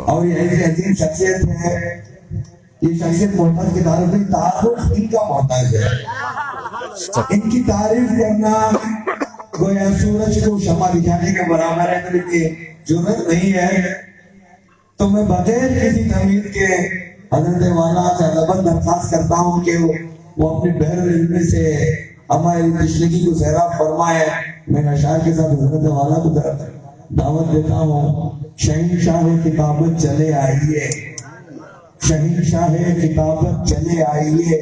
اور یہ ایسی عظیم شخصیت ہے، یہ شخصیت محتاج کی تعریف نہیں، تعارف ان کا محتاج ہے۔ ان کی تعریف کرنا گویا سورج کو شمع دکھانے کے برابر ہے، میرے لیے ضرورت نہیں ہے۔ تو میں بغیر کسی تمہید کے حضرت والا سے ادب درخواست کرتا ہوں کہ وہ اپنے بحر العلم سے ہماری تشنگی کو سیراب فرمائے۔ میں اشعار کے ساتھ حضرت والا کو دعوت دیتا ہوں۔ شہنشاہ کتابت چلے آئیے، شہنشاہ کتابت چلے آئیے،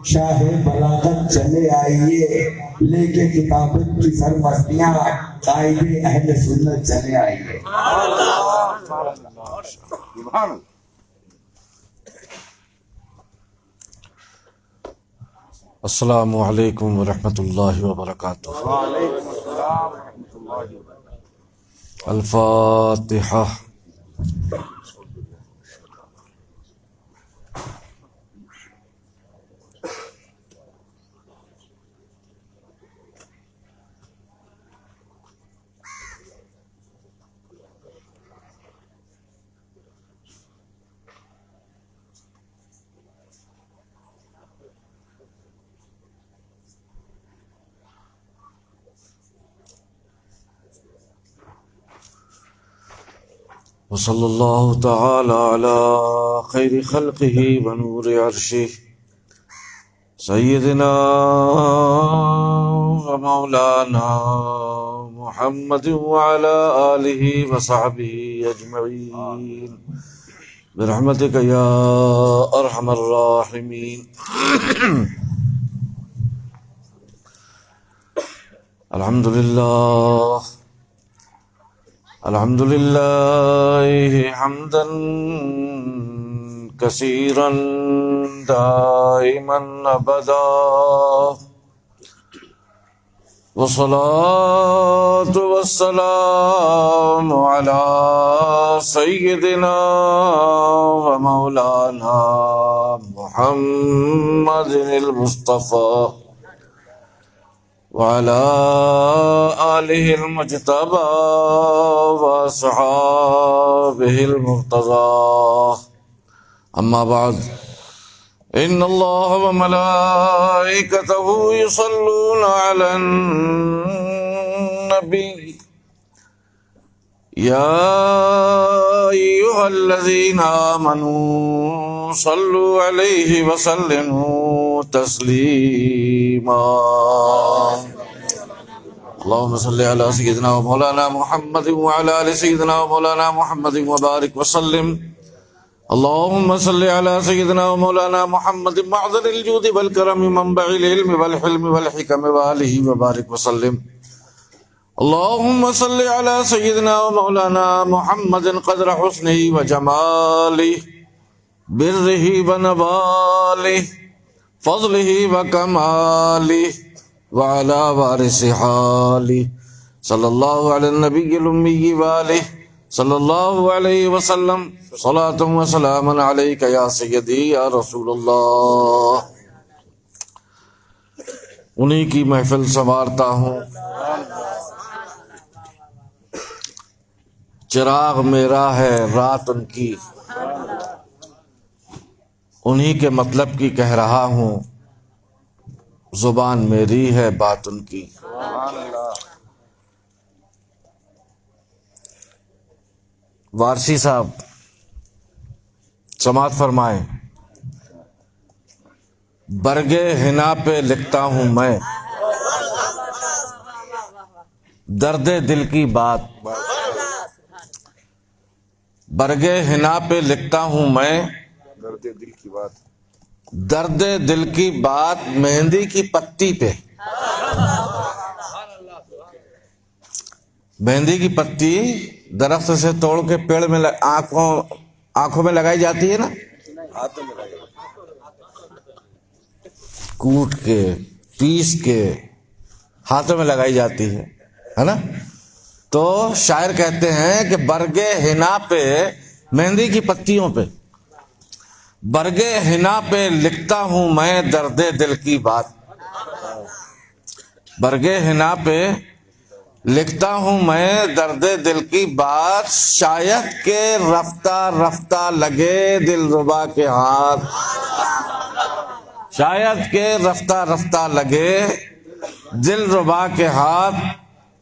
شاہ بلاغت چلے آئیے، لے کے کتابت کی سرمستیاں قائد اہل سنت چلے آئیے۔ السلام علیکم ورحمۃ اللہ وبرکاتہ۔ الفاتحہ۔ وصلی اللہ تعالی علی خیر خلقہ ونور عرشہ سیدنا ومولانا محمد وعلی آلہ وصحبہ اجمعین برحمتک یا ارحم الراحمین۔ الحمد للہ حمدا کثیرا دائما ابدا، والصلاة والسلام علی سیدنا ومولانا محمد المصطفى وعلى آلہ المجتبى وأصحابہ المرتضى، أما بعد، إن الله وملائكته يصلون على النبي يا أيها الذين آمنوا صلوا عليه وسلموا تسليما۔ اللهم صل على سيدنا ومولانا محمد وعلى آل سيدنا ومولانا محمد وبارك وسلم۔ اللهم صل على سيدنا ومولانا محمد معدن الجود والكرم منبع العلم والحلم والحكم وآله وبارك وسلم۔ اللهم صل على سيدنا ومولانا محمد قدر حسنه وجماله بره ونواله فضله وكماله وعلى وارث حاله صلى الله على النبي الأمي وآله صلی اللہ علیہ وسلم۔ صلاۃ و سلام علیک یا سیدی یا رسول اللہ۔ انہی کی محفل سنوارتا ہوں، چراغ میرا ہے رات ان کی، انہی کے مطلب کی کہہ رہا ہوں، زبان میری ہے بات ان کی۔ وارسی صاحب سماعت فرمائیں۔ برگے حنا پہ لکھتا ہوں میں درد دل کی بات، برگے حنا پہ لکھتا ہوں میں درد دل کی بات مہندی کی پتی پہ۔ مہندی کی پتی درخت سے توڑ کے پیڑ میں آنکھوں میں لگائی جاتی ہے نا، کوٹ کے پیس کے ہاتھوں میں لگائی جاتی ہے نا۔ تو شاعر کہتے ہیں کہ برگے حنا پہ، مہندی کی پتیوں پہ، برگے حنا پہ لکھتا ہوں میں درد دل کی بات، برگے حنا پہ لکھتا ہوں میں درد دل کی بات، شاید کہ رفتہ رفتہ لگے دل ربا کے ہاتھ، شاید کہ رفتہ رفتہ لگے دل ربا کے ہاتھ،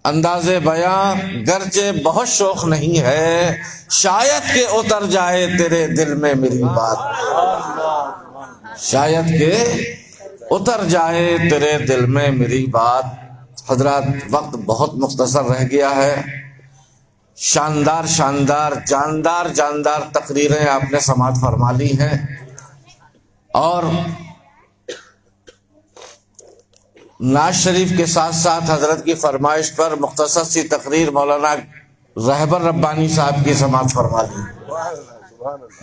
انداز بیاں گرچہ بہت شوق نہیں ہے، شاید کہ اتر جائے تیرے دل میں میری بات، شاید کہ اتر جائے تیرے دل میں میری بات۔ حضرات وقت بہت مختصر رہ گیا ہے، شاندار شاندار جاندار جاندار تقریریں آپ نے سماعت فرما لی ہیں، اور نعت شریف کے ساتھ ساتھ حضرت کی فرمائش پر مختصر سی تقریر مولانا رہبر ربانی صاحب کی سماعت فرما لی۔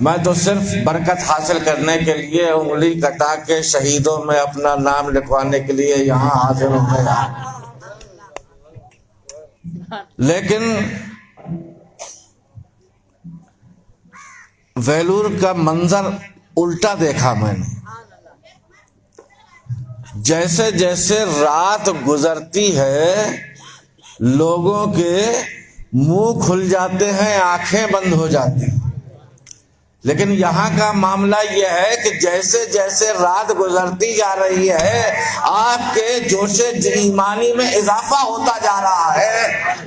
میں تو صرف برکت حاصل کرنے کے لیے انگلی کٹا کے شہیدوں میں اپنا نام لکھوانے کے لیے یہاں حاضر ہو گیا، لیکن ویلور کا منظر الٹا دیکھا میں نے۔ جیسے جیسے رات گزرتی ہے لوگوں کے منہ کھل جاتے ہیں، آنکھیں بند ہو جاتی ہیں، لیکن یہاں کا معاملہ یہ ہے کہ جیسے جیسے رات گزرتی جا رہی ہے آپ کے جوش ایمانی میں اضافہ ہوتا جا رہا ہے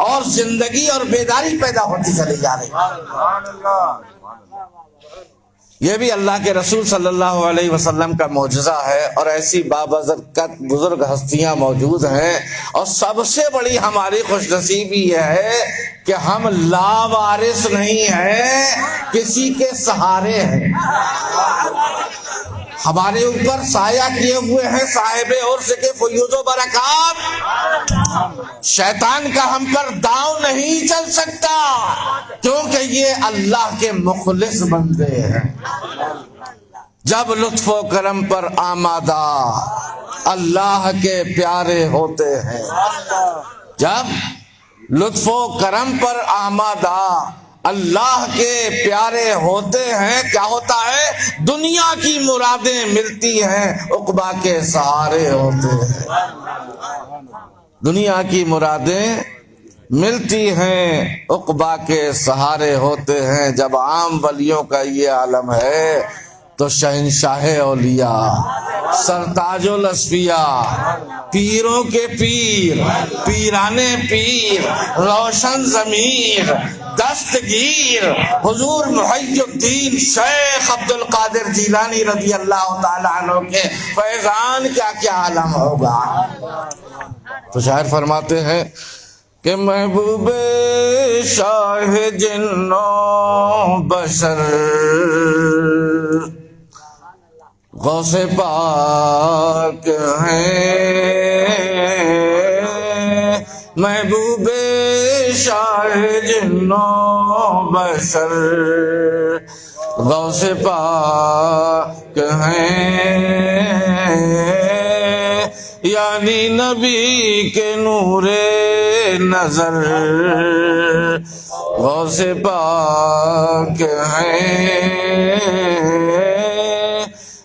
اور زندگی اور بیداری پیدا ہوتی چلی جا رہی ہے۔ یہ بھی اللہ کے رسول صلی اللہ علیہ وسلم کا معجزہ ہے، اور ایسی بابرکت بزرگ ہستیاں موجود ہیں، اور سب سے بڑی ہماری خوش نصیبی یہ ہے کہ ہم لاوارث نہیں ہیں، کسی کے سہارے ہیں۔ ہمارے اوپر سایہ کیے ہوئے ہیں صاحب عرش کے فیوز و برکات، شیطان کا ہم پر داؤ نہیں چل سکتا، کیونکہ یہ اللہ کے مخلص بندے ہیں۔ جب لطف و کرم پر آمادہ اللہ کے پیارے ہوتے ہیں، جب لطف و کرم پر آمادہ اللہ کے پیارے ہوتے ہیں، کیا ہوتا ہے؟ دنیا کی مرادیں ملتی ہیں، عقبا کے سہارے ہوتے ہیں۔ دنیا کی مرادیں ملتی ہیں، عقبا کے سہارے ہوتے ہیں۔ جب عام ولیوں کا یہ عالم ہے تو شہنشاہ اولیاء، سرتاج الاصفیاء، پیروں کے پیر، پیرانے پیر، روشن ضمیر، دستگیر حضور محی الدین شیخ عبد القادر جیلانی رضی اللہ تعالیٰ عنہ کے فیضان کا کیا عالم ہوگا۔ تو شاعر فرماتے ہیں کہ محبوب شاہ جن و بشر غوث پاک ہیں، محبوب شاہ جن و بشر غوث پاک ہیں، یعنی نبی کے نور نظر غوث پاک ہیں،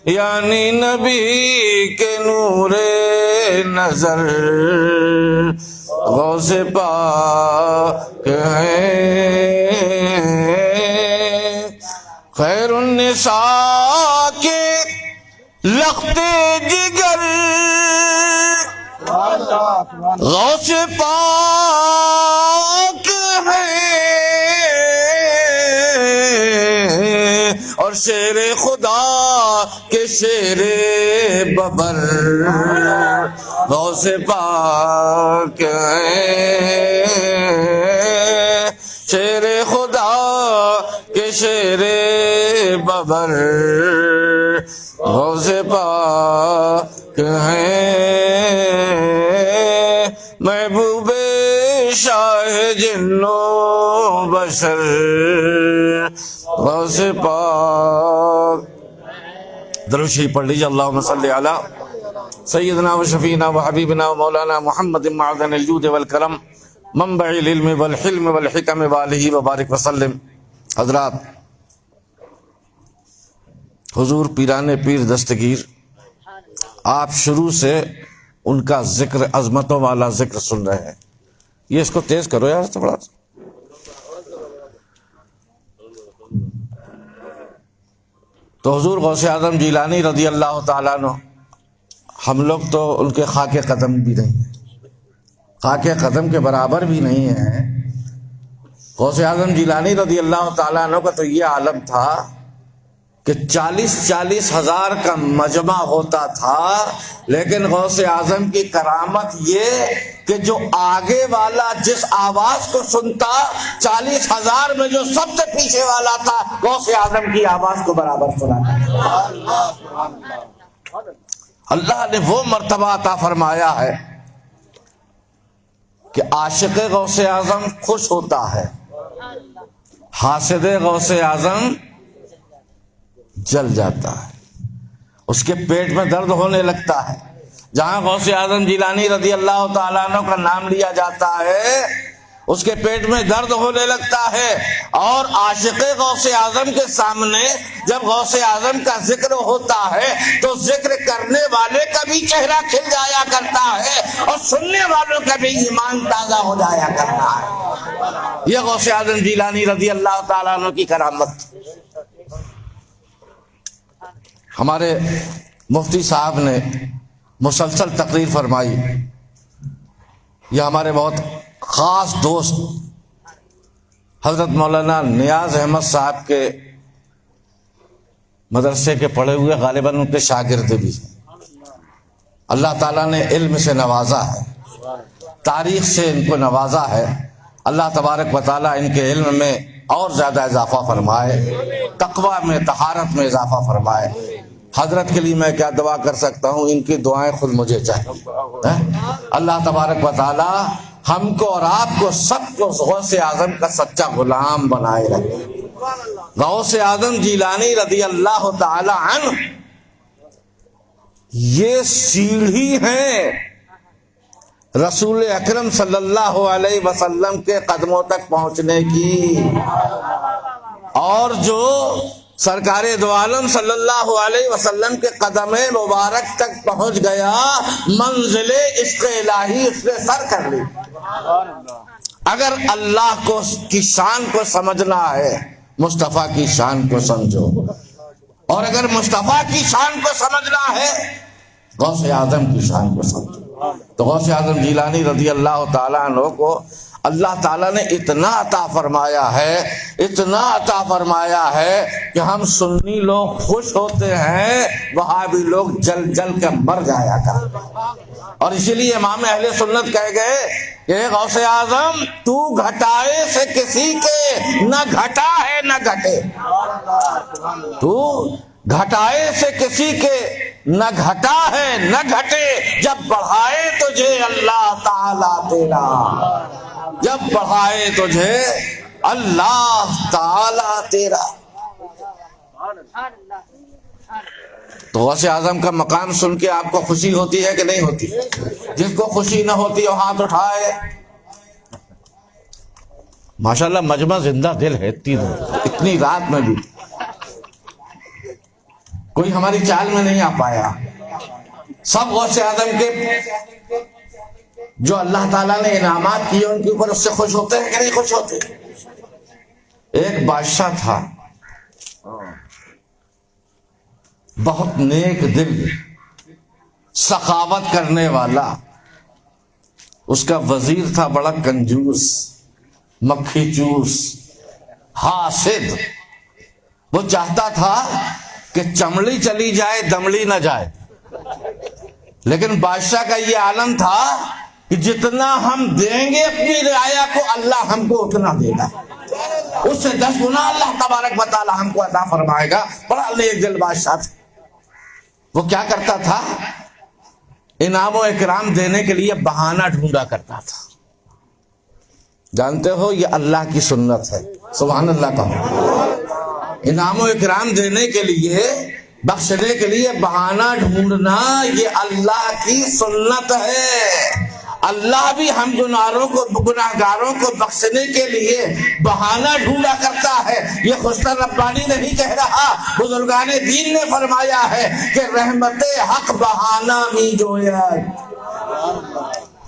یعنی نبی کے نور نظر غوث پاک ہیں، خیر النساء کے لخت جگر غوث پاک ہیں، اور شیر خدا کے شیر ببر غوث پاک ہیں، شیر خدا کے شیر ببر غوث پاک ہیں، محبوب شاہ جن و بشر غوث پاک۔ درود شریف پڑھ لیجیے، اللہم صلی علی سیدنا و شفینا و حبیبنا و مولانا محمد معدن الجود والکرم منبع العلم والحلم والحکم وآلہ وبارک وسلم۔ حضرات، حضور پیران پیر دستگیر، آپ شروع سے ان کا ذکر، عظمتوں والا ذکر سن رہے ہیں، یہ اس کو تیز کرو یار تھوڑا. تو حضور غوث اعظم جیلانی رضی اللہ تعالیٰ عنہ، ہم لوگ تو ان کے خاک قدم بھی نہیں ہیں، خاک قدم کے برابر بھی نہیں ہیں. غوث اعظم جیلانی رضی اللہ تعالیٰ عنہ کا تو یہ عالم تھا کہ 40 ہزار کا مجمع ہوتا تھا، لیکن غوث اعظم کی کرامت یہ کہ جو آگے والا جس آواز کو سنتا، 40,000 میں جو سب سے پیچھے والا تھا غوث اعظم کی آواز کو برابر سنا. اللہ نے وہ مرتبہ عطا فرمایا ہے کہ عاشق غوث اعظم خوش ہوتا ہے، حاسد غوث اعظم جل جاتا ہے، اس کے پیٹ میں درد ہونے لگتا ہے. جہاں غوث اعظم جیلانی رضی اللہ تعالیٰ عنہ کا نام لیا جاتا ہے اس کے پیٹ میں درد ہونے لگتا ہے. اور عاشق غوث اعظم کے سامنے جب غوث اعظم کا ذکر ہوتا ہے تو ذکر کرنے والے کا بھی چہرہ کھل جایا کرتا ہے اور سننے والوں کا بھی ایمان تازہ ہو جایا کرتا ہے. یہ غوث اعظم جیلانی رضی اللہ تعالیٰ عنہ کی کرامت. ہمارے مفتی صاحب نے مسلسل تقریر فرمائی. یہ ہمارے بہت خاص دوست حضرت مولانا نیاز احمد صاحب کے مدرسے کے پڑھے ہوئے، غالباً ان کے شاگرد بھی. اللہ تعالیٰ نے علم سے نوازا ہے، تاریخ سے ان کو نوازا ہے. اللہ تبارک و تعالیٰ ان کے علم میں اور زیادہ اضافہ فرمائے، تقویٰ میں، طہارت میں اضافہ فرمائے. حضرت کے لیے میں کیا دعا کر سکتا ہوں، ان کی دعائیں خود مجھے چاہیے. اللہ تبارک و تعالی ہم کو اور آپ کو سب کو غوث اعظم کا سچا غلام بنائے رکھے. غوث اعظم جیلانی رضی اللہ تعالی عنہ یہ سیڑھی ہیں رسول اکرم صلی اللہ علیہ وسلم کے قدموں تک پہنچنے کی. اور جو سرکار دو عالم صلی اللہ علیہ وسلم کے قدم مبارک تک پہنچ گیا، منزل عشق الہی اس نے سر کر لی. اگر اللہ کو کی شان کو سمجھنا ہے، مصطفیٰ کی شان کو سمجھو، اور اگر مصطفیٰ کی شان کو سمجھنا ہے غوث اعظم کی شان کو سمجھو. تو غوث اعظم جیلانی رضی اللہ تعالیٰ عنہ کو اللہ تعالیٰ نے اتنا عطا فرمایا ہے، اتنا عطا فرمایا ہے کہ ہم سنی لوگ خوش ہوتے ہیں، وہابی لوگ جل جل کے مر جایا کرتے. اور اسی لیے امام اہل سنت کہہ گئے کہ غوث اعظم تو گھٹائے سے کسی کے نہ گھٹا ہے نہ گھٹے. تو گھٹائے سے کسی کے نہ گھٹا ہے نہ گھٹے، جب بڑھائے تجھے اللہ تعالیٰ تیرا، جب بڑھائے تجھے اللہ تعالیٰ تیرا. تو غوث اعظم کا مقام سن کے آپ کو خوشی ہوتی ہے کہ نہیں ہوتی؟ جس کو خوشی نہ ہوتی وہ ہاتھ اٹھائے. ماشاءاللہ مجمع زندہ دل ہے، اتنی رات میں بھی کوئی ہماری چال میں نہیں آ پایا. سب غوث اعظم کے جو اللہ تعالیٰ نے انعامات کیے ان کے اوپر اس سے خوش ہوتے ہیں کہ نہیں خوش ہوتے؟ ایک بادشاہ تھا، بہت نیک دل، سخاوت کرنے والا. اس کا وزیر تھا بڑا کنجوس، مکھی چوس، حاسد. وہ چاہتا تھا کہ چمڑی چلی جائے دمڑی نہ جائے، لیکن بادشاہ کا یہ عالم تھا کہ جتنا ہم دیں گے اپنی رعایا کو اللہ ہم کو اتنا دے گا، اس سے 10 گنا اللہ تبارک و تعالی ہم کو عطا فرمائے گا. بڑا نیک دل بادشاہ تھا. وہ کیا کرتا تھا؟ انعام و اکرام دینے کے لیے بہانہ ڈھونڈا کرتا تھا. جانتے ہو یہ اللہ کی سنت ہے، سبحان اللہ کا. انعام و اکرام دینے کے لیے، بخشنے کے لیے بہانہ ڈھونڈنا یہ اللہ کی سنت ہے. اللہ بھی ہم گناہگاروں کو بخشنے کے لیے بہانہ ڈھونڈا کرتا ہے. یہ خسرو ربانی نہیں کہہ رہا، بزرگان دین نے فرمایا ہے کہ رحمت حق بہانہ می جوید.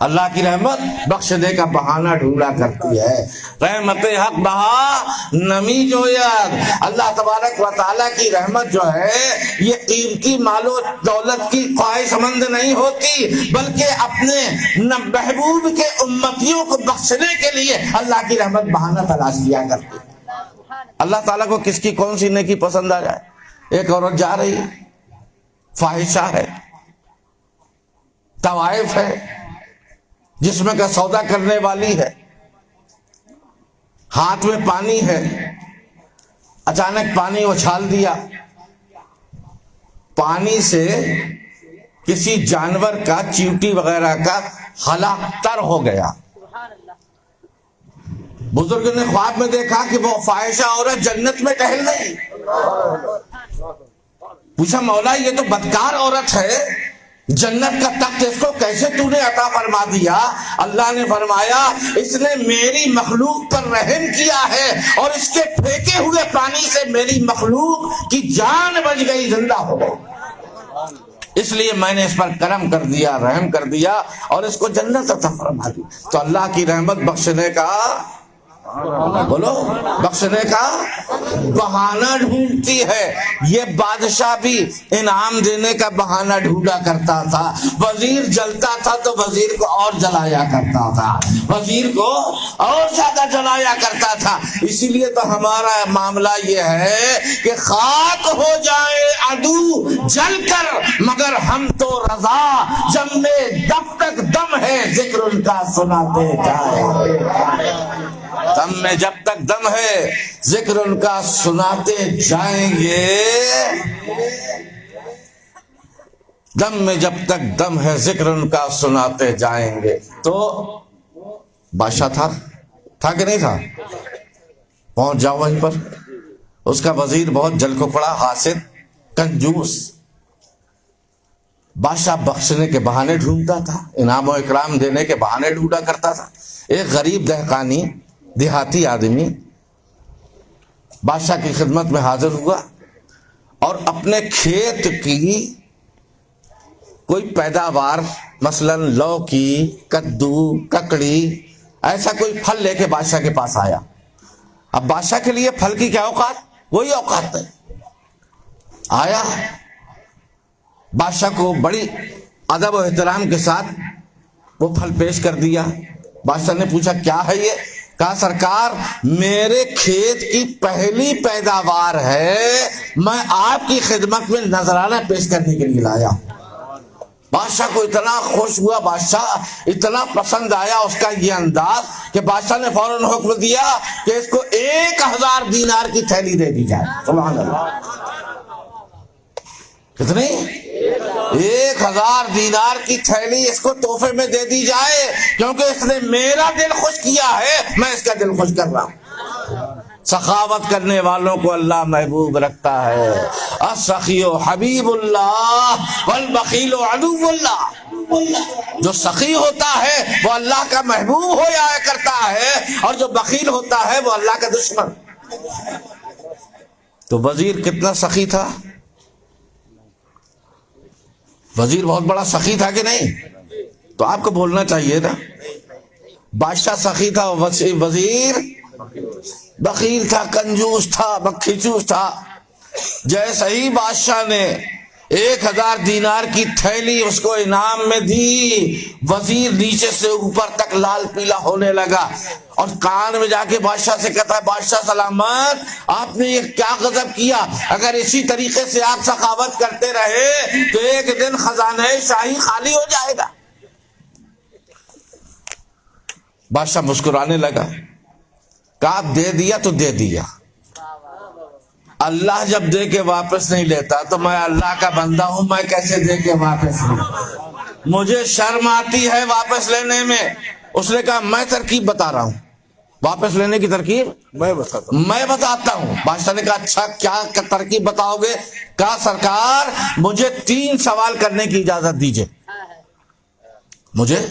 اللہ کی رحمت بخشنے کا بہانہ ڈھونڈا کرتی ہے. رحمت حق بہا نمی جوید. اللہ تبارک و تعالیٰ کی رحمت جو ہے یہ قیمتی مال و دولت کی خواہش مند نہیں ہوتی، بلکہ اپنے محبوب کے امتیوں کو بخشنے کے لیے اللہ کی رحمت بہانہ تلاش کیا کرتی ہے. اللہ تعالیٰ کو کس کی کون سی نیکی پسند آ جائے. ایک عورت جا رہی ہے، فاحشہ ہے، طوائف ہے، جسم کا سودا کرنے والی ہے، ہاتھ میں پانی ہے، اچانک پانی اچھال دیا، پانی سے کسی جانور کا چیوٹی وغیرہ کا خلا تر ہو گیا. بزرگ نے خواب میں دیکھا کہ وہ فاحشہ عورت جنت میں ٹہل رہی. پوچھا مولا یہ تو بدکار عورت ہے، جنت کا تخت اس کو کیسے تو نے عطا فرما دیا؟ اللہ نے فرمایا اس نے میری مخلوق پر رحم کیا ہے اور اس کے پھینکے ہوئے پانی سے میری مخلوق کی جان بچ گئی، زندہ ہو گئی، اس لیے میں نے اس پر کرم کر دیا، رحم کر دیا اور اس کو جنت عطا فرما دی. تو اللہ کی رحمت بخشنے کا، بولو، بخشنے کا بہانہ ڈھونڈتی ہے. یہ بادشاہ بھی انعام دینے کا بہانہ ڈھونڈا کرتا تھا. وزیر جلتا تھا تو وزیر کو اور جلایا کرتا تھا، وزیر کو اور زیادہ جلایا کرتا تھا. اسی لیے تو ہمارا معاملہ یہ ہے کہ خاک ہو جائے عدو جل کر مگر ہم تو رضا، جب میں دم تک دم ہے ذکر ان کا سناتے جائیں. دم میں جب تک دم ہے ذکر ان کا سناتے جائیں گے. دم میں جب تک دم ہے ذکر ان کا سناتے جائیں گے. تو بادشاہ تھا کہ نہیں تھا؟ پہنچ جاؤ وہیں پر. اس کا وزیر بہت جل کو پڑا، حاسد، کنجوس. بادشاہ بخشنے کے بہانے ڈھونڈتا تھا، انعام و اکرام دینے کے بہانے ڈھونڈا کرتا تھا. ایک غریب دہقانی، دیہاتی آدمی بادشاہ کی خدمت میں حاضر ہوا اور اپنے کھیت کی کوئی پیداوار، مثلا لوکی، کدو، ککڑی، ایسا کوئی پھل لے کے بادشاہ کے پاس آیا. اب بادشاہ کے لیے پھل کی کیا اوقات؟ کوئی اوقات نہیں. آیا، بادشاہ کو بڑی ادب و احترام کے ساتھ وہ پھل پیش کر دیا. بادشاہ نے پوچھا کیا ہے یہ؟ کہا سرکار میرے کھیت کی پہلی پیداوار ہے، میں آپ کی خدمت میں نذرانہ پیش کرنے کے لیے لایا. بادشاہ کو اتنا خوش ہوا، بادشاہ اتنا پسند آیا اس کا یہ انداز کہ بادشاہ نے فوراً حکم دیا کہ اس کو 1000 دینار کی تھیلی دے دی جائے. سبحان اللہ. کتنی؟ 1000 دینار کی تھیلی اس کو تحفے میں دے دی جائے، کیونکہ اس نے میرا دل خوش کیا ہے، میں اس کا دل خوش کر رہا ہوں. سخاوت کرنے والوں کو اللہ محبوب رکھتا ہے. السخی حبیب اللہ والبخیل عدو اللہ. جو سخی ہوتا ہے وہ اللہ کا محبوب ہو جایا کرتا ہے، اور جو بخیل ہوتا ہے وہ اللہ کا دشمن. تو وزیر کتنا سخی تھا؟ وزیر بہت بڑا سخی تھا کہ نہیں؟ تو آپ کو بولنا چاہیے نا. بادشاہ سخی تھا، وزیر بخیل تھا، کنجوس تھا، بکھیچوس تھا. جیسے ہی بادشاہ نے 1000 دینار کی تھیلی اس کو انعام میں دی، وزیر نیچے سے اوپر تک لال پیلا ہونے لگا اور کان میں جا کے بادشاہ سے کہتا ہے بادشاہ سلامت، آپ نے یہ کیا غضب کیا؟ اگر اسی طریقے سے آپ سخاوت کرتے رہے تو ایک دن خزانہ شاہی خالی ہو جائے گا. بادشاہ مسکرانے لگا، کہا دے دیا تو دے دیا، اللہ جب دے کے واپس نہیں لیتا تو میں اللہ کا بندہ ہوں، میں کیسے دے کے واپس لوں؟ مجھے شرم آتی ہے واپس لینے میں. اس نے کہا میں ترکیب بتا رہا ہوں، واپس لینے کی ترکیب میں بتاتا ہوں. بادشاہ نے کہا اچھا کیا ترکیب بتاؤ گے؟ کہا سرکار مجھے 3 سوال کرنے کی اجازت دیجیے، مجھے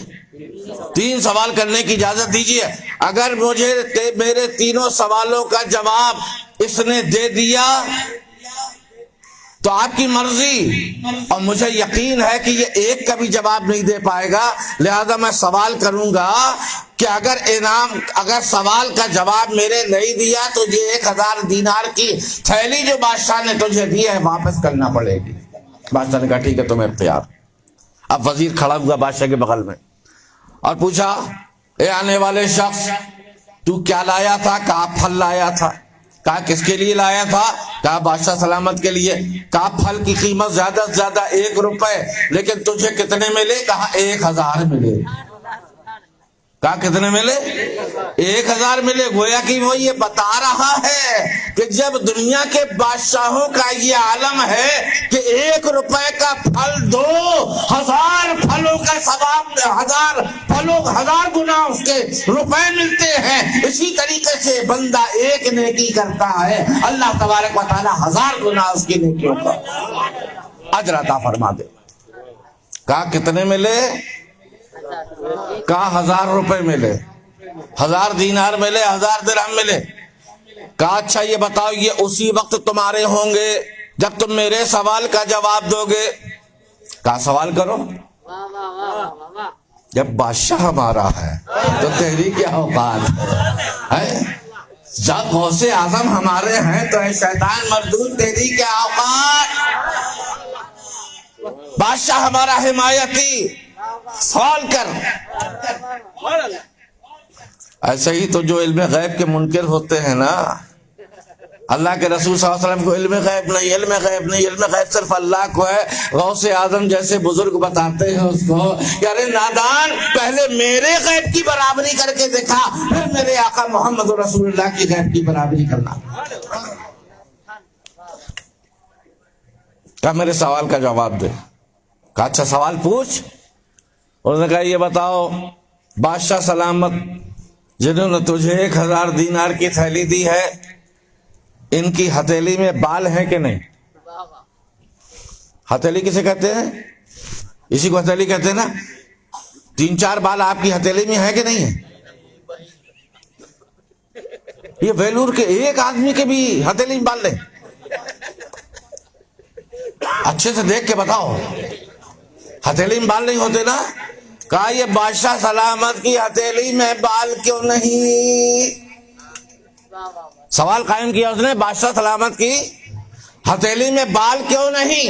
3 سوال کرنے کی اجازت دیجیے. اگر مجھے میرے 3 سوالوں کا جواب اس نے دے دیا تو آپ کی مرضی، اور مجھے یقین ہے کہ یہ ایک کا بھی جواب نہیں دے پائے گا، لہذا میں سوال کروں گا کہ اگر سوال کا جواب میرے نہیں دیا تو یہ 1000 دینار کی تھیلی جو بادشاہ نے تجھے دی ہے واپس کرنا پڑے گی۔ بادشاہ نے کہا ٹھیک ہے تمہیں اختیار۔ اب وزیر کھڑا ہوا بادشاہ کے بغل میں اور پوچھا اے آنے والے شخص، تو کیا لایا تھا؟ کہا پھل لایا تھا۔ کہا کس کے لیے لایا تھا؟ کہا بادشاہ سلامت کے لیے۔ کہا پھل کی قیمت زیادہ سے زیادہ 1 روپے، لیکن تجھے کتنے ملے؟ کہا 1000 ملے۔ کہا کتنے ملے؟ 1000 ملے۔ گویا کہ وہ یہ بتا رہا ہے کہ جب دنیا کے بادشاہوں کا یہ عالم ہے کہ 1 روپے کا پھل 2000 پھلوں کا ثواب، 1000 گنا اس کے روپے ملتے ہیں، اسی طریقے سے بندہ ایک نیکی کرتا ہے اللہ تبارک و تعالی 1000 گنا اس کی نیکیوں کا اجر عطا فرما دے۔ کہا کتنے ملے؟ کہا 1000 روپے ملے، 1000 دینار ملے، 1000 درہم ملے۔ کہا اچھا یہ بتاؤ یہ اسی وقت تمہارے ہوں گے جب تم میرے سوال کا جواب دو گے؟ کہا سوال کرو۔ جب بادشاہ ہمارا ہے تو تیری کیا اوقات ہے؟ جب غوث اعظم ہمارے ہیں تو اے شیطان مردود تیری کیا اوقات؟ بادشاہ ہمارا حمایتی، سوال کر۔ ایسے ہی تو جو علم غیب کے منکر ہوتے ہیں نا، اللہ کے رسول صلی اللہ علیہ وسلم کو علم غیب نہیں، علم غیب نہیں، علم غیب صرف اللہ کو ہے۔ غوث اعظم جیسے بزرگ بتاتے ہیں اس کو کہ ارے نادان، پہلے میرے غیب کی برابری کر کے دیکھا، پھر میرے آقا محمد رسول اللہ کی غیب کی برابری کرنا۔ کہا میرے سوال کا جواب دے۔ کہا اچھا سوال پوچھ۔ انہوں نے کہا یہ بتاؤ بادشاہ سلامت جنہوں نے تجھے 1000 دینار کی تھیلی دی ہے، ان کی ہتھیلی میں بال ہیں کہ نہیں؟ ہتھیلی کسے کہتے ہیں؟ اسی کو ہتھیلی کہتے ہیں نا۔ 3-4 بال آپ کی ہتھیلی میں ہے کہ نہیں ہے؟ یہ ویلور کے ایک آدمی کے بھی ہتھیلی میں بال نہیں؟ اچھے سے دیکھ کے بتاؤ، ہتھیلی میں بال نہیں ہوتے نا؟ کہا یہ بادشاہ سلامت کی ہتھیلی میں بال کیوں نہیں؟ سوال قائم کیا اس نے، بادشاہ سلامت کی ہتھیلی میں بال کیوں نہیں؟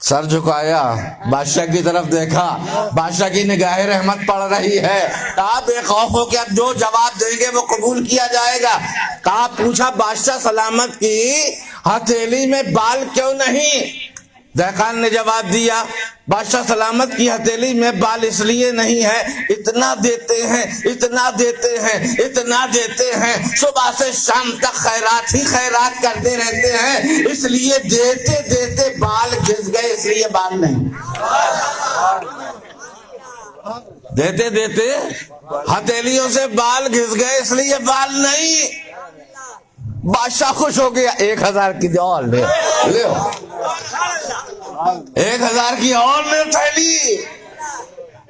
سر جھکایا، بادشاہ کی طرف دیکھا، بادشاہ کی نگاہ رحمت پڑ رہی ہے۔ کہا بے خوف ہو کہ اب جو جواب دیں گے وہ قبول کیا جائے گا۔ کہا پوچھا بادشاہ سلامت کی ہتھیلی میں بال کیوں نہیں؟ دہقان نے جواب دیا بادشاہ سلامت کی ہتھیلی میں بال اس لیے نہیں ہے، اتنا دیتے ہیں، اتنا دیتے ہیں، اتنا دیتے ہیں، صبح سے شام تک خیرات ہی خیرات کرتے رہتے ہیں، اس لیے دیتے دیتے بال گھس گئے، اس لیے بال نہیں۔ دیتے دیتے ہتھیلیوں سے بال گھس گئے اس لیے بال نہیں۔ بادشاہ خوش ہو گیا، 1000 کی اور لے، 1000 کی اور لے تھیلی۔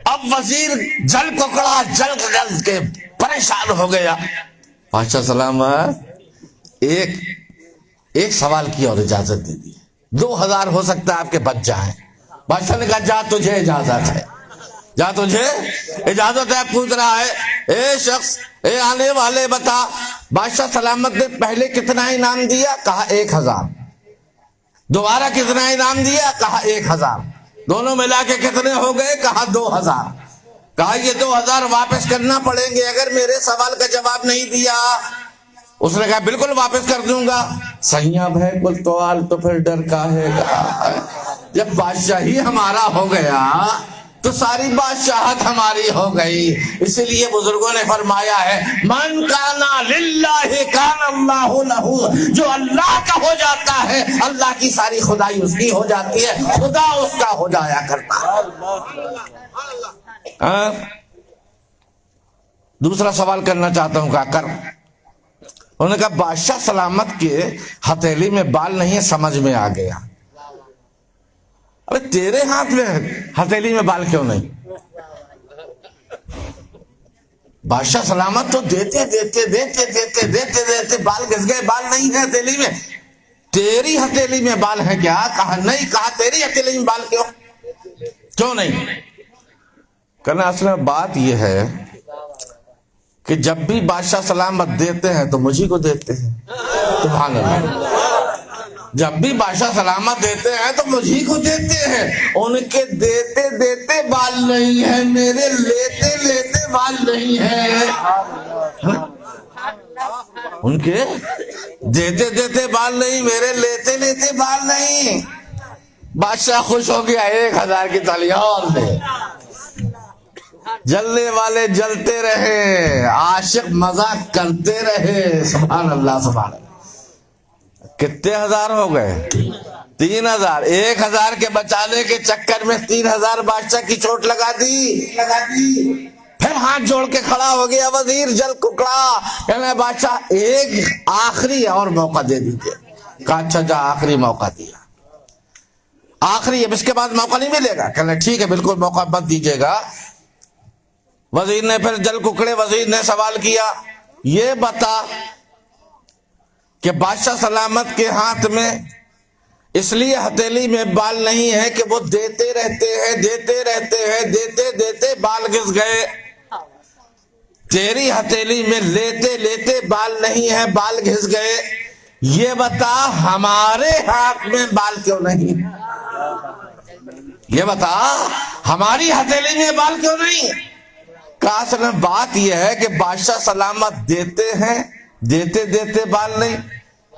اب وزیر جل پکڑا، جل کے پریشان ہو گیا۔ بادشاہ سلامت ایک سوال کی اور اجازت دے دی، 2000 ہو سکتا ہے آپ کے بچ جائیں۔ بادشاہ نے کہا جا تجھے اجازت ہے، جا تجھے اجازت ہے۔ پوچھ رہا ہے اے شخص، اے آنے والے بتا بادشاہ سلامت نے پہلے کتنا انعام دیا؟ کہا 1000۔ دوبارہ کتنا انعام دیا؟ کہا 1000۔ دونوں ملا کے کتنے ہو گئے؟ کہا 2000۔ کہا یہ 2000 واپس کرنا پڑیں گے اگر میرے سوال کا جواب نہیں دیا۔ اس نے کہا بالکل واپس کر دوں گا۔ سیاں بھائی کلتوال تو پھر ڈر کاہے گا؟ جب بادشاہی ہمارا ہو گیا تو ساری بادشاہت ہماری ہو گئی۔ اسی لیے بزرگوں نے فرمایا ہے من کانا للہ کان اللہ لہ، جو اللہ کا ہو جاتا ہے اللہ کی ساری خدائی اس کی ہو جاتی ہے، خدا اس کا ہو جایا کرتا ہے۔ دوسرا سوال کرنا چاہتا ہوں، کہا کر۔ انہوں نے کہا بادشاہ سلامت کے ہتھیلی میں بال نہیں ہے، سمجھ میں آ گیا۔ ارے تیرے ہاتھ میں ہتھیلی میں بال کیوں نہیں؟ بادشاہ سلامت تو دیتے دیتے دیتے دیتے دیتے دیتے بال گھس گئے، بال نہیں ہے ہتھیلی میں۔ تیری ہتھیلی میں بال ہے کیا؟ کہا نہیں. کہا تیری ہتھیلی میں بال کیوں نہیں؟ کہنا اصل میں بات یہ ہے کہ جب بھی بادشاہ سلامت دیتے ہیں تو مجھے کو دیتے ہیں. سبحان اللہ. جب بھی بادشاہ سلامت دیتے ہیں تو مجھے کو دیتے ہیں. ان کے دیتے دیتے بال نہیں ہے، میرے لیتے لیتے بال نہیں ہے. ان کے دیتے دیتے بال نہیں، میرے لیتے لیتے بال نہیں. بادشاہ خوش ہو گیا، 1000 کی تالیاں اور دے. جلنے والے جلتے رہے، عاشق مذاق کرتے رہے. سبحان اللہ سبحان اللہ. کتنے ہزار ہو گئے؟ 3000. 1000 کے بچانے کے چکر میں 3000 بادشاہ کی چوٹ لگا دی. پھر ہاتھ جوڑ کے کھڑا ہو گیا وزیر جل ککڑا. کہنے بادشاہ ایک آخری اور موقع دے دیجیے. کہا اچھا جا آخری موقع دیا. آخری اب اس کے بعد موقع نہیں ملے گا. کہنے ٹھیک ہے بالکل موقع مت دیجیے گا. وزیر نے پھر جل ککڑے وزیر نے سوال کیا، یہ بتا کہ بادشاہ سلامت کے ہاتھ میں اس لیے ہتھیلی میں بال نہیں ہے کہ وہ دیتے رہتے ہیں دیتے دیتے بال گھس گئے. تیری ہتھیلی میں لیتے لیتے بال نہیں ہے، بال گھس گئے. یہ بتا ہمارے ہاتھ میں بال کیوں نہیں؟ یہ بتا ہماری ہتھیلی میں بال کیوں نہیں؟ کہا اصل میں بات یہ ہے کہ بادشاہ سلامت دیتے ہیں، دیتے دیتے بال نہیں.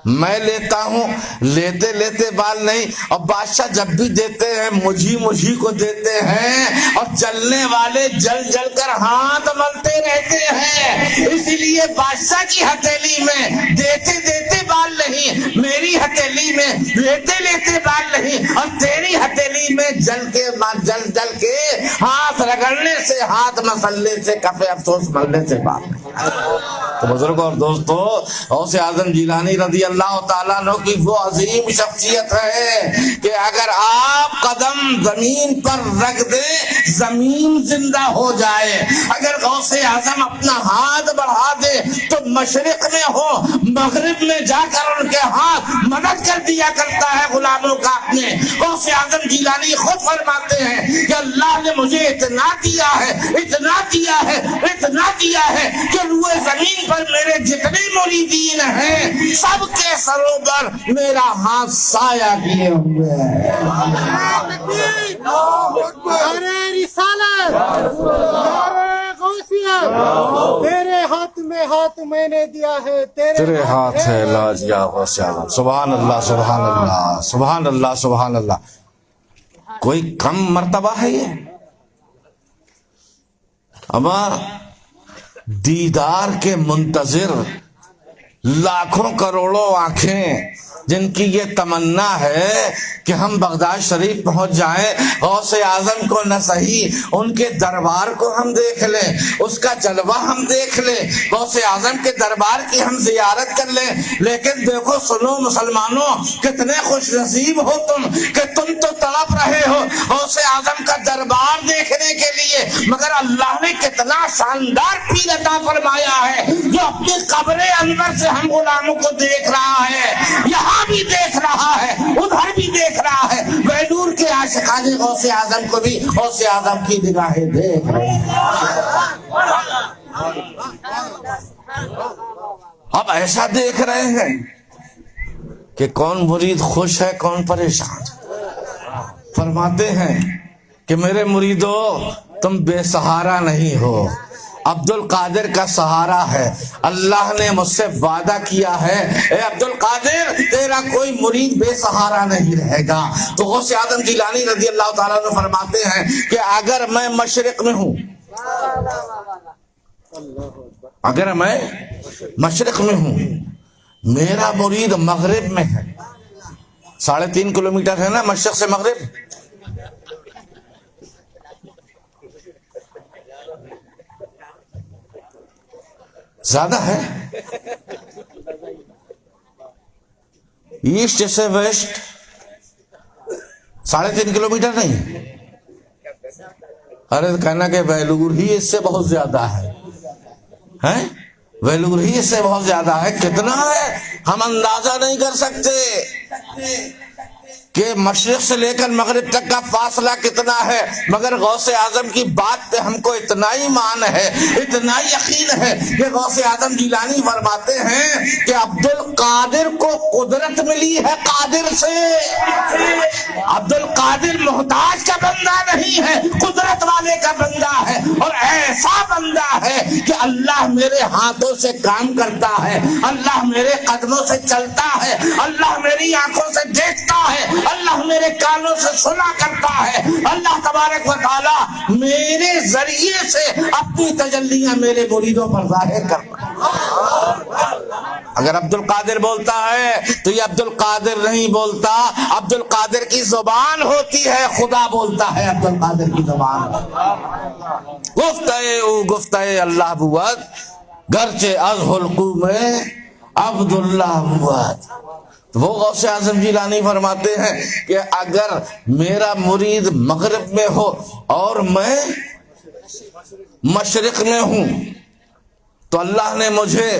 میں لیتا ہوں، لیتے لیتے بال نہیں. اور بادشاہ جب بھی دیتے ہیں مجھی کو دیتے ہیں، اور جلنے والے جل جل کر ہاتھ ملتے رہتے ہیں. اسی لیے بادشاہ کی ہتھیلی میں دیتے دیتے بال نہیں، میری ہتھیلی میں لیتے لیتے بال نہیں، اور تیری ہتھیلی میں جل کے ہاتھ رگڑنے سے، ہاتھ مسلنے سے، کفے افسوس ملنے سے بال نہیں. تو بزرگوں اور دوستو، غوث اعظم جیلانی رضی اللہ تعالیٰ عنہ کی وہ عظیم شخصیت ہے کہ اگر آپ قدم زمین پر رکھ دیں زمین زندہ ہو جائے. اگر غوث اعظم اپنا ہاتھ بڑھا دے تو مشرق میں ہو مغرب میں جا کر ان کے ہاتھ مدد کر دیا کرتا ہے غلاموں کا اپنے. غوث اعظم جیلانی خود فرماتے ہیں کہ اللہ نے مجھے اتنا دیا ہے کہ روئے زمین پر میرے جتنے مریدین ہیں سب کے سروں پر میرا ہاتھ سایہ کیے ہوئے ہیں. تیرے ہاتھ میں ہاتھ میں نے دیا ہے، تیرے ہاتھ ہے لاج یا غوث اعظم. سبحان اللہ سبحان اللہ سبحان اللہ سبحان اللہ. کوئی کم مرتبہ ہے یہ؟ اما دیدار کے منتظر لاکھوں کروڑوں آنکھیں جن کی یہ تمنا ہے کہ ہم بغداد شریف پہنچ جائیں، غوث اعظم کو نہ صحیح ان کے دربار کو ہم دیکھ لیں، اس کا جلوہ ہم دیکھ لیں، غوث اعظم کے دربار کی ہم زیارت کر لیں. لیکن دیکھو سنو مسلمانوں، کتنے خوش نصیب ہو تم کہ تم تو تڑپ رہے ہو غوث اعظم کا دربار دیکھنے کے لیے، مگر اللہ نے کتنا شاندار پیر عطا فرمایا ہے جو اپنی قبر انور سے ہم غلاموں کو دیکھ رہا ہے، یہاں بھی دیکھ رہا ہے، ادھر بھی دیکھ رہا ہے. بینور کے عاشقان غوث اعظم کو بھی غوث اعظم کی نگاہیں دیکھ رہے ہیں. اب ایسا دیکھ رہے ہیں کہ کون مرید خوش ہے کون پریشان. فرماتے ہیں کہ میرے مریدو تم بے سہارا نہیں ہو، عبد القادر کا سہارا ہے. اللہ نے مجھ سے وعدہ کیا ہے اے عبد القادر تیرا کوئی مرید بے سہارا نہیں رہے گا. تو غوث اعظم جیلانی رضی اللہ تعالیٰ عنہ فرماتے ہیں کہ اگر میں مشرق میں ہوں، اگر میں مشرق میں ہوں، میرا مرید مغرب میں ہے، 3.5 کلومیٹر ہے نا مشرق سے مغرب، زیادہ ہے، ایسٹ سے ویسٹ 3.5 کلومیٹر نہیں. ارے کہنا کہ ویلور ہی اس سے بہت زیادہ ہے، ویلور ہی اس سے بہت زیادہ ہے. کتنا ہے؟ ہم اندازہ نہیں کر سکتے کہ مشرق سے لے کر مغرب تک کا فاصلہ کتنا ہے، مگر غوث اعظم کی بات پہ ہم کو اتنا ہی مان ہے، اتنا ہی یقین ہے کہ غوث اعظم جیلانی فرماتے ہیں کہ عبد القادر کو قدرت ملی ہے قادر سے، عبد القادر محتاج کا بندہ نہیں ہے، قدرت والے کا بندہ ہے، اور ایسا بندہ ہے کہ اللہ میرے ہاتھوں سے کام کرتا ہے، اللہ میرے قدموں سے چلتا ہے، اللہ میری آنکھوں سے دیکھتا ہے، اللہ میرے کانوں سے سنا کرتا ہے، اللہ تبارک و تعالی میرے ذریعے سے اپنی تجلیاں میرے مریدوں پر ظاہر کرتا ہے۔ اگر عبد القادر بولتا ہے تو یہ عبد القادر نہیں بولتا، عبد القادر کی زبان ہوتی ہے، خدا بولتا ہے عبد القادر کی زبان۔ گفتہ او گفتہ اللہ بود گرچہ از حلقوم عبداللہ بود۔ وہ غوث اعظم جیلانی فرماتے ہیں کہ اگر میرا مرید مغرب میں ہو اور میں مشرق میں ہوں تو اللہ نے مجھے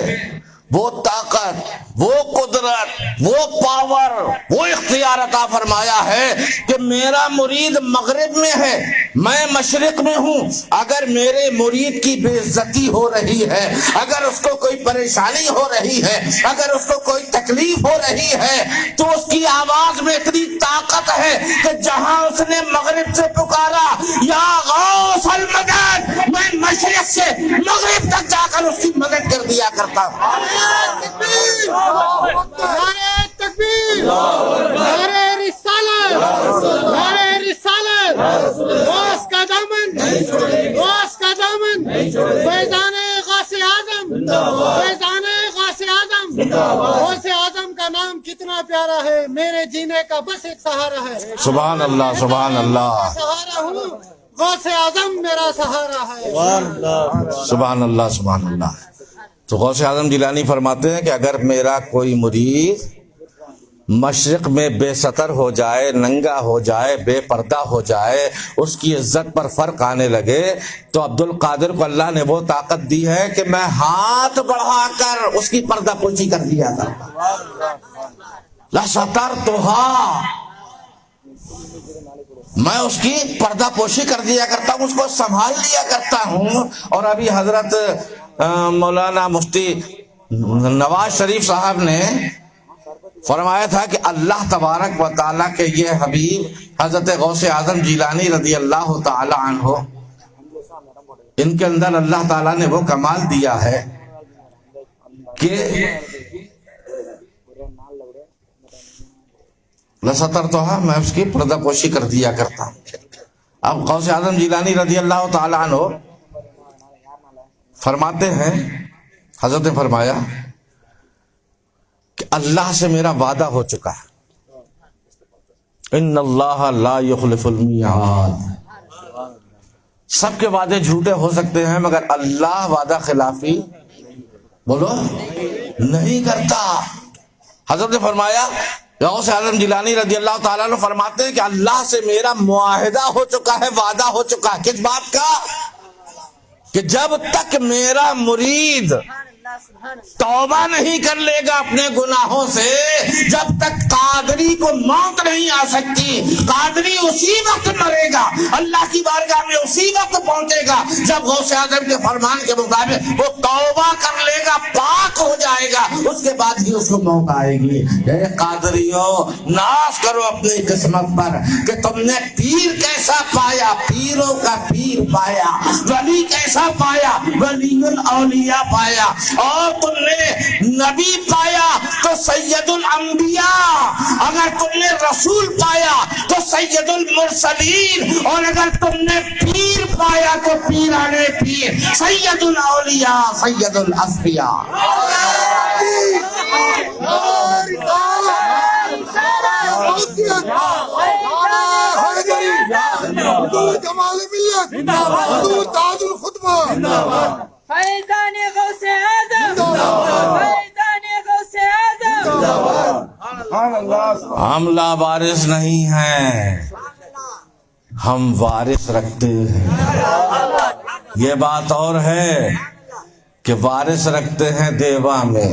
وہ طاقت، وہ قدرت، وہ پاور، وہ اختیار عطا فرمایا ہے کہ میرا مرید مغرب میں ہے، میں مشرق میں ہوں، اگر میرے مرید کی بے عزتی ہو رہی ہے، اگر اس کو کوئی پریشانی ہو رہی ہے، اگر اس کو کوئی تکلیف ہو رہی ہے، تو اس کی آواز میں اتنی طاقت ہے کہ جہاں اس نے مغرب سے پکارا یا غوث المدد، میں مشرق سے مغرب تک جا کر اس کی مدد کر دیا کرتا ہوں۔ نعرہ تکبیر، نعرہ رسالت، نعرہ رسالت، غوث کا دامن، غوث کا دامن، فیضان غوث اعظم، فیضان غوث اعظم۔ غوث اعظم کا نام کتنا پیارا ہے، میرے جینے کا بس ایک سہارا ہے۔ سبحان اللہ، سبحان اللہ، سہارا ہوں، غوث اعظم میرا سہارا ہے۔ سبحان اللہ، سبحان اللہ۔ تو غوث اعظم جیلانی فرماتے ہیں کہ اگر میرا کوئی مرید مشرق میں بے ستر ہو جائے، ننگا ہو جائے، بے پردہ ہو جائے، اس کی عزت پر فرق آنے لگے، تو عبد القادر کو اللہ نے وہ طاقت دی ہے کہ میں ہاتھ بڑھا کر اس کی پردہ پوشی کر دیا کرتا، لسترتھا، میں اس کی پردہ پوشی کر دیا کرتا ہوں، اس کو سنبھال لیا کرتا ہوں۔ اور ابھی حضرت مولانا مفتی نواز شریف صاحب نے فرمایا تھا کہ اللہ تبارک و تعالیٰ کے یہ حبیب حضرت غوث اعظم جیلانی رضی اللہ تعالی عنہ، ان کے اندر اللہ تعالیٰ نے وہ کمال دیا ہے کہ لسترتھا، میں اس کی پردہ پوشی کر دیا کرتا ہوں۔ اب غوث اعظم جیلانی رضی اللہ تعالی عنہ فرماتے ہیں، حضرت نے فرمایا کہ اللہ سے میرا وعدہ ہو چکا ہے، ان اللہ لا یخلف المیعاد۔ سب کے وعدے جھوٹے ہو سکتے ہیں مگر اللہ وعدہ خلافی بولو نہیں کرتا۔ حضرت نے فرمایا، غوث اعظم جیلانی رضی اللہ تعالیٰ عنہ فرماتے ہیں کہ اللہ سے میرا معاہدہ ہو چکا ہے، وعدہ ہو چکا ہے، کس بات کا؟ کہ جب تک میرا مرید توبہ نہیں کر لے گا اپنے گناہوں سے، جب تک قادری کو موت نہیں آ سکتی، قادری اسی وقت مرے گا، اللہ کی بارگاہ میں اسی وقت پہنچے گا جب غوث اعظم کے فرمان کے مطابق وہ توبہ کر لے گا، پاک ہو جائے گا، اس کے بعد ہی اس کو موت آئے گی۔ اے قادریوں، ناز کرو اپنی قسمت پر کہ تم نے پیر کیسا پایا، پیروں کا پیر پایا، ولی کیسا پایا، ولی الاولیاء پایا، اور تم نے نبی پایا تو سید الانبیاء، اگر تم نے رسول پایا تو سید المرسلین، اور اگر تم نے پیر پایا تو پیرانے پیر، سید الاولیاء، سید الاصفیاء۔ جمال ملت، تاج الخطبہ، فیضان غوث اعظم، فیضان غوث اعظم۔ ہم لاوارث نہیں ہیں، ہم وارث رکھتے ہیں۔ یہ بات اور ہے کہ وارث رکھتے ہیں دیوا میں،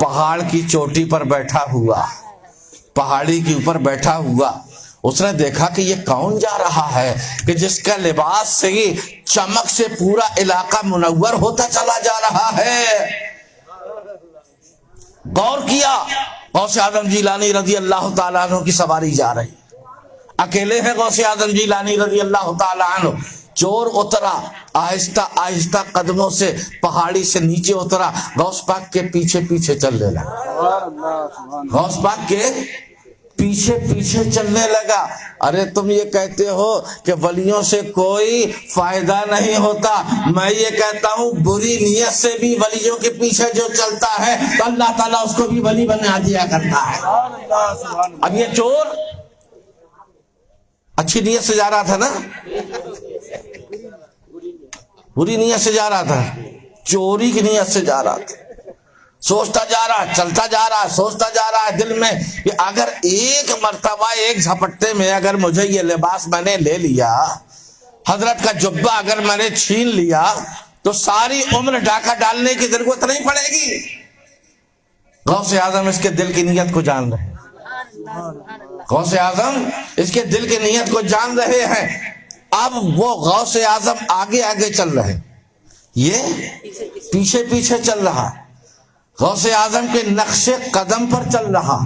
پہاڑ کی چوٹی پر بیٹھا ہوا، پہاڑی کے اوپر بیٹھا ہوا، اس نے دیکھا کہ یہ کون جا رہا ہے کہ جس کا لباس سے چمک سے پورا علاقہ منور ہوتا چلا جا رہا ہے۔ غور کیا، غوث اعظم جیلانی رضی اللہ تعالیٰ عنہ کی سواری جا رہی، اکیلے ہیں غوث اعظم جیلانی رضی اللہ تعالیٰ عنہ۔ چور اترا، آہستہ آہستہ قدموں سے پہاڑی سے نیچے اترا، غوث پاک کے پیچھے پیچھے چلنے لگا، غوث پاک کے پیچھے پیچھے چلنے لگا۔ ارے تم یہ کہتے ہو کہ ولیوں سے کوئی فائدہ نہیں ہوتا، میں یہ کہتا ہوں بری نیت سے بھی ولیوں کے پیچھے جو چلتا ہے تو اللہ تعالیٰ اس کو بھی ولی بنا دیا کرتا ہے۔ اب یہ چور اچھی نیت سے جا رہا تھا نا، بری نیت سے جا رہا تھا، چوری کی نیت سے جا رہا تھا، سوچتا جا رہا ہے، چلتا جا رہا ہے، سوچتا جا رہا ہے دل میں کہ اگر ایک مرتبہ ایک جھپٹے میں اگر مجھے یہ لباس میں نے لے لیا، حضرت کا جبہ اگر میں نے چھین لیا تو ساری عمر ڈاکہ ڈالنے کی ضرورت نہیں پڑے گی۔ غوث اعظم اس کے دل کی نیت کو جان رہے ہیں، غوث اعظم اس کے دل کی نیت کو جان رہے ہیں۔ اب وہ غوث اعظم آگے آگے چل رہے، یہ پیچھے پیچھے چل رہا، غوث اعظم کے نقش قدم پر چل رہا،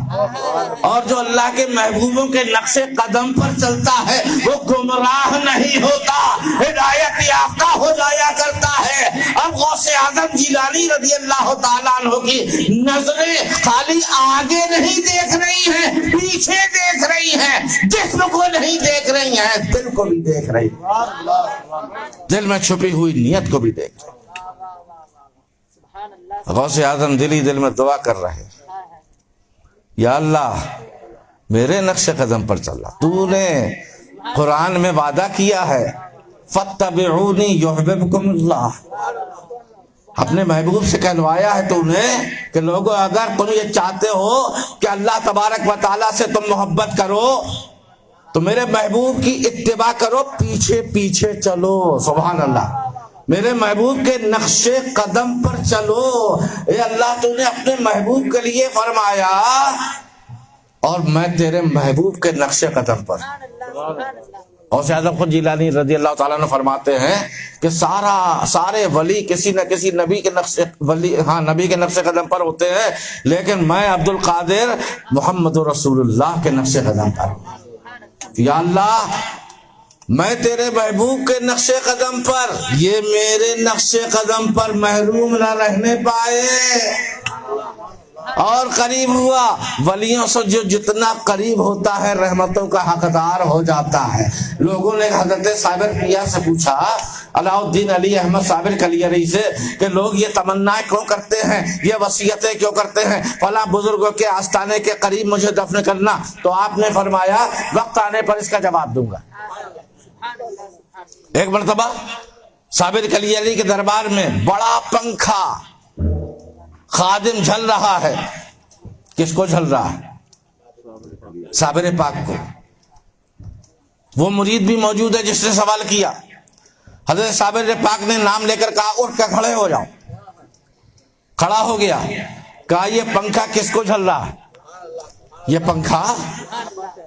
اور جو اللہ کے محبوبوں کے نقش قدم پر چلتا ہے وہ گمراہ نہیں ہوتا، ہدایت یافتہ ہو جایا کرتا ہے۔ اب غوث اعظم جیلانی رضی اللہ تعالیٰ عنہ کی نظریں خالی آگے نہیں دیکھ رہی ہیں، پیچھے دیکھ رہی ہیں، جسم کو نہیں دیکھ رہی ہیں، دل کو بھی دیکھ رہی ہیں، دل میں چھپی ہوئی نیت کو بھی دیکھ رہی ہیں۔ غوث اعظم دل ہی دل میں دعا کر رہے، یا اللہ میرے نقش قدم پر چل رہا، تو نے قرآن میں وعدہ کیا ہے فاتبعونی یحببکم اللہ، اپنے محبوب سے کہلوایا ہے تو نے کہ لوگوں اگر تم یہ چاہتے ہو کہ اللہ تبارک و تعالیٰ سے تم محبت کرو تو میرے محبوب کی اتباع کرو، پیچھے پیچھے چلو، سبحان اللہ، میرے محبوب کے نقش قدم پر چلو۔ اے اللہ تو نے اپنے محبوب کے لیے فرمایا اور میں تیرے محبوب کے نقش قدم پر۔ غوث اعظم خود جیلانی رضی اللہ تعالیٰ عنہ فرماتے ہیں کہ سارے ولی کسی نہ کسی نبی کے نقش قدم پر ہوتے ہیں، لیکن میں عبد القادر محمد رسول اللہ کے نقش قدم پر۔ یا اللہ میں تیرے محبوب کے نقش قدم پر، یہ میرے نقش قدم پر محروم نہ رہنے پائے۔ اور قریب ہوا، ولیوں سے جو جتنا قریب ہوتا ہے رحمتوں کا حقدار ہو جاتا ہے۔ لوگوں نے حضرت صابر پیا سے پوچھا، علاء الدین علی احمد صابر کلیری سے، کہ لوگ یہ تمنا کیوں کرتے ہیں، یہ وصیتیں کیوں کرتے ہیں فلاں بزرگوں کے آستانے کے قریب مجھے دفن کرنا، تو آپ نے فرمایا وقت آنے پر اس کا جواب دوں گا۔ ایک مرتبہ صابر کلیری کے دربار میں بڑا پنکھا خادم جھل رہا ہے، کس کو جھل رہا ہے؟ صابر پاک کو۔ وہ مرید بھی موجود ہے جس نے سوال کیا، حضرت صابر پاک نے نام لے کر کہا اٹھ کر کھڑے ہو جاؤ، کھڑا ہو گیا، کہا یہ پنکھا کس کو جھل رہا ہے؟ یہ پنکھا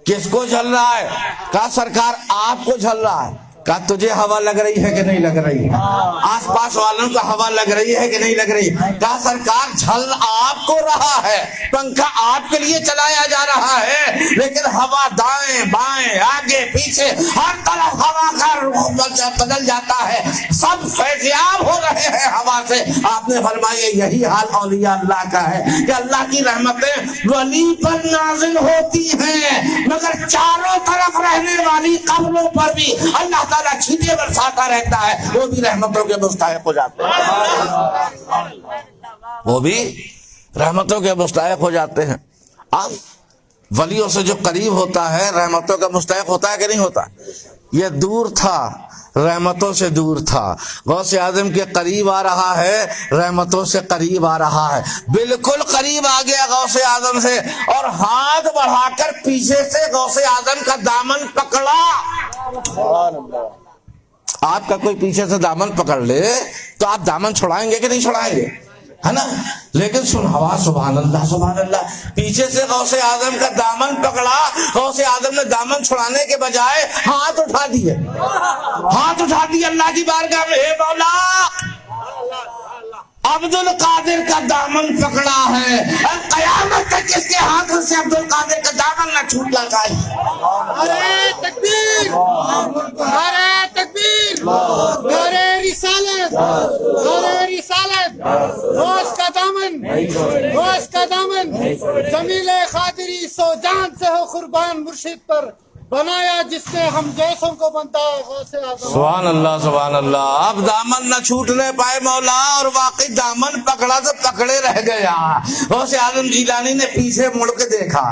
کس کو جھل رہا ہے؟ کہا سرکار آپ کو جھل رہا ہے۔ کہا تجھے ہوا لگ رہی ہے کہ نہیں لگ رہی؟ آس پاس والوں کو ہوا لگ رہی ہے کہ نہیں لگ رہی؟ کہا سرکار جھل آپ کو رہا ہے، پنکھا آپ کے لیے چلایا جا رہا ہے، لیکن ہوا دائیں بائیں آگے پیچھے ہر طرف ہوا کا رخ بدل جاتا ہے، سب فیضیاب ہو رہے ہیں ہوا سے۔ آپ نے فرمایا یہی حال اولیاء اللہ کا ہے کہ اللہ کی رحمتیں ولی پر نازل ہوتی ہیں، مگر چاروں طرف رہنے والی قبروں پر بھی اللہ تعالیٰ چھینٹے برساتا رہتا ہے، وہ بھی رحمتوں کے مستحق ہو جاتے ہیں، وہ بھی رحمتوں کے مستحق ہو جاتے ہیں۔ اب ولیوں سے جو قریب ہوتا ہے رحمتوں کا مستحق ہوتا ہے کہ نہیں ہوتا؟ یہ دور تھا، رحمتوں سے دور تھا، غوث اعظم کے قریب آ رہا ہے، رحمتوں سے قریب آ رہا ہے، بالکل قریب آ گیا غوث اعظم سے، اور ہاتھ بڑھا کر پیچھے سے غوث اعظم کا دامن پکڑا۔ آپ کا کوئی پیچھے سے دامن پکڑ لے تو آپ دامن چھڑائیں گے کہ نہیں چھڑائیں گے؟ ہے نا. لیکن سنہوا سبحان اللہ, پیچھے سے غوث اعظم کا دامن پکڑا. غوث اعظم نے دامن چھڑانے کے بجائے ہاتھ اٹھا دیے, اللہ کی بارگاہ میں, اے مولا عبد القادر کا دامن پکڑا ہے, قیامت تک اس کے ہاتھوں سے عبد القادر کا دامن نہ چھوٹنا چاہیے. نعرہ تکبیر, نعرہ تکبیر, نعرہ رسالت, نعرہ رسالت. غوث کا دامن, غوث کا دامن جمیل قادری سو جان سے ہو قربان مرشد پر بنایا جس نے ہم جیسوں کو بنتا ہے غوث اعظم. سبحان اللہ. اب دامن نہ چھوٹنے پائے مولا, اور واقعی دامن پکڑا تو پکڑے رہ گیا. غوث اعظم جیلانی نے پیچھے مڑ کے دیکھا,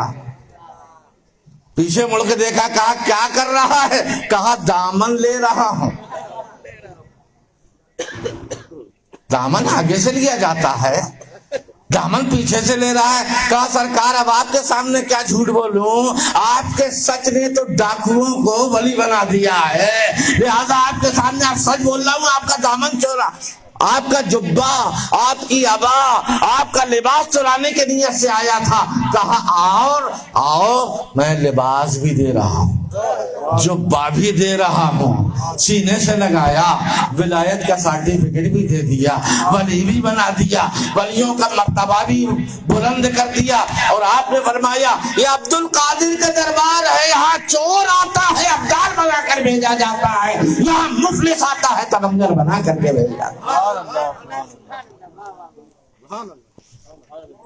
کہا کیا کر رہا ہے؟ کہا دامن لے رہا ہوں. دامن آگے سے لیا جاتا ہے, دامن پیچھے سے لے رہا ہے. کہا سرکار اب آپ کے سامنے کیا جھوٹ بولوں, آپ کے سچ نے تو ڈاکوؤں کو ولی بنا دیا ہے, لہذا آپ کے سامنے آپ سچ بول رہا ہوں. آپ کا دامن چورا, آپ کا جبہ, آپ کی عبا, آپ کا لباس چرانے کے نیت سے آیا تھا. کہا آؤ میں لباس بھی دے رہا ہوں, جبہ بھی دے رہا ہوں, سینے سے لگایا, ولایت کا سرٹیفکیٹ بھی دے دیا, ولی بھی بنا دیا, ولیوں کا مرتبہ بھی بلند کر دیا. اور آپ نے فرمایا یہ عبد القادر کا دربار ہے, یہاں چور آتا ہے ابدال بنا کر بھیجا جاتا ہے, یہاں مفلس آتا ہے تبنگر بنا کر کے بھیجا جاتا ہے.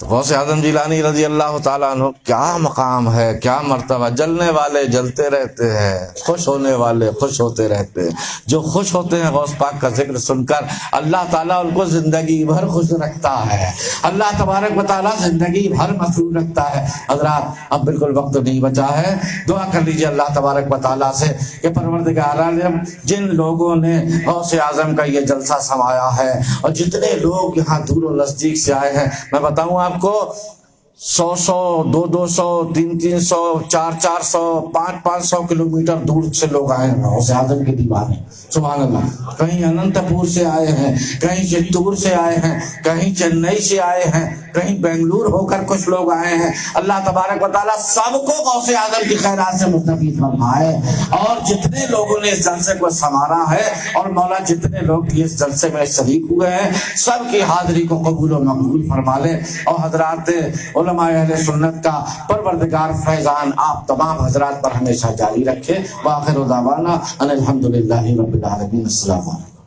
غوث اعظم جیلانی رضی اللہ تعالیٰ عنہ کیا مقام ہے, کیا مرتبہ. جلنے والے جلتے رہتے ہیں, خوش ہونے والے خوش ہوتے رہتے ہیں. جو خوش ہوتے ہیں غوث پاک کا ذکر سن کر, اللہ تعالیٰ ان کو زندگی بھر خوش رکھتا ہے, اللہ تبارک و تعالیٰ زندگی بھر مسرور رکھتا ہے. حضرات اب بالکل وقت نہیں بچا ہے, دعا کر لیجیے اللہ تبارک و تعالیٰ سے کہ پروردگار عالم جن لوگوں نے غوث اعظم کا یہ جلسہ سمایا ہے, اور جتنے لوگ یہاں دور و نزدیک سے آئے ہیں, میں بتاؤں آپ کو 100 200 300 400 500 کلومیٹر دور سے لوگ آئے ہیں غوث اعظم کے دیوانے. سبحان اللہ. کہیں اننت پور سے آئے ہیں, کہیں چتور سے آئے ہیں, کہیں چنئی سے آئے ہیں, کہیں بنگلور ہو کر کچھ لوگ آئے ہیں. اللہ تبارک و تعالیٰ سب کو غوث اعظم کی خیرات سے مستفید فرمائے. اور جتنے لوگوں نے اس جلسے کو سنوارا ہے, اور مولا جتنے لوگ اس جلسے میں شریک ہوئے ہیں, سب کی حاضری کو قبول و مقبول فرما لے. اور حضرات علماء اہل سنت کا پروردگار فیضان آپ تمام حضرات پر ہمیشہ جاری رکھے. وآخر دعوانا ان الحمدللہ رب العالمین. السلام علیکم.